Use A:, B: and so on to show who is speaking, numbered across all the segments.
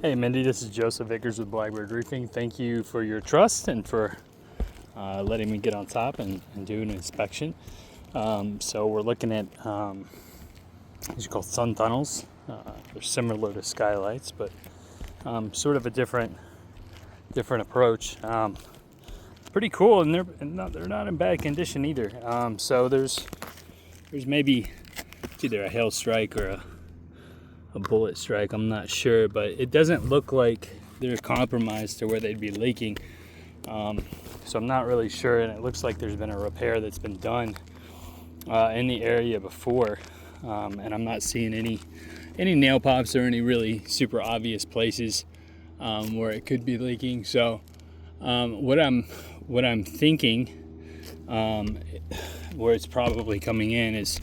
A: Hey Mindy, this is Joseph Vickers with Blackbird Roofing. Thank you for your trust and for letting me get on top and do an inspection. So we're looking at these are called sun tunnels. They're similar to skylights, but sort of a different approach. Pretty cool, and they're not in bad condition either. So there's maybe it's either a hail strike or a bullet strike, I'm not sure, but it doesn't look like they're compromised to where they'd be leaking. So I'm not really sure, and it looks like there's been a repair that's been done in the area before, and I'm not seeing any nail pops or any really super obvious places where it could be leaking. So what I'm thinking, where it's probably coming in is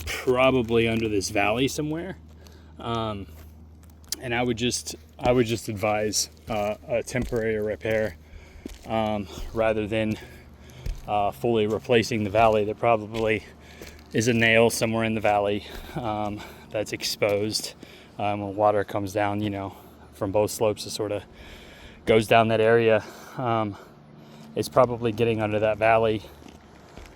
A: probably under this valley somewhere. And I would just advise a temporary repair rather than fully replacing the valley. There probably is a nail somewhere in the valley that's exposed when water comes down, from both slopes. It sort of goes down that area. It's probably getting under that valley.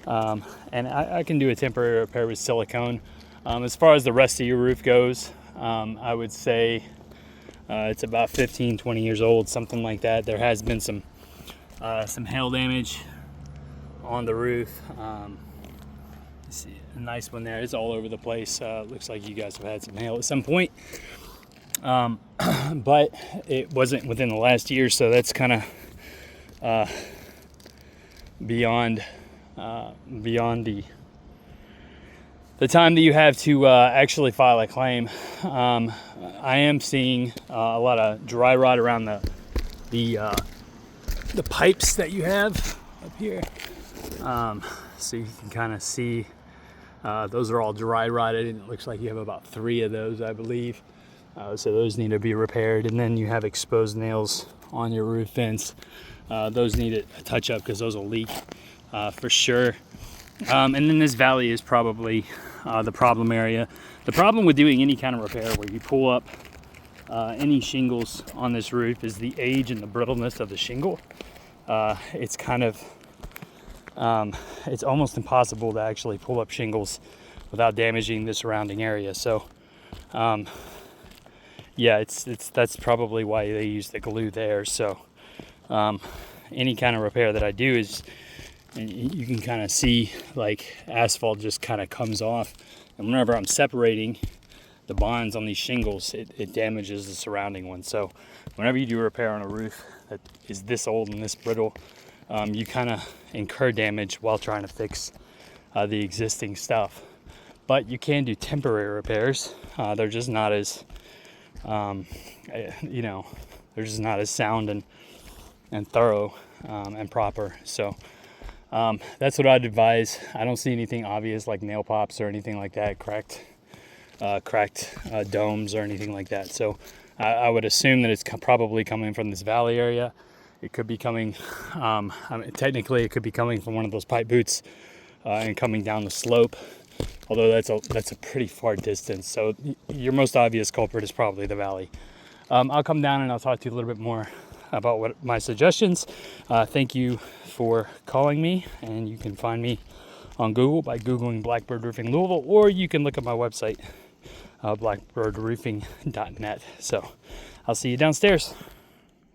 A: And I can do a temporary repair with silicone. As far as the rest of your roof goes, I would say it's about 15-20 years old, something like that. There has been some hail damage on the roof. See a nice one there. It's all over the place. Looks like you guys have had some hail at some point, but it wasn't within the last year, so that's kind of beyond the time that you have to actually file a claim. I am seeing a lot of dry rot around the pipes that you have up here. So you can kind of see those are all dry rotted, and it looks like you have about 3 of those, I believe. So those need to be repaired. And then you have exposed nails on your roof vents. Those need a touch up because those will leak for sure. And then this valley is probably the problem area. The problem with doing any kind of repair where you pull up any shingles on this roof is the age and the brittleness of the shingle. It's kind of it's almost impossible to actually pull up shingles without damaging the surrounding area. So yeah, that's probably why they use the glue there. So any kind of repair that I do is, and you can kind of see like asphalt just kind of comes off, and whenever I'm separating the bonds on these shingles, it damages the surrounding one. So whenever you do a repair on a roof that is this old and this brittle, you kind of incur damage while trying to fix the existing stuff. But you can do temporary repairs. They're just not as they're just not as sound and thorough and proper. So that's what I'd advise. I don't see anything obvious like nail pops or anything like that, cracked domes or anything like that. So I would assume that it's probably coming from this valley area. It could be coming, technically it could be coming from one of those pipe boots and coming down the slope, although that's a pretty far distance. So your most obvious culprit is probably the valley. I'll come down and I'll talk to you a little bit more about what my suggestions. Thank you for calling me, and you can find me on Google by Googling Blackbird Roofing Louisville, or you can look at my website, blackbirdroofing.net. So I'll see you downstairs.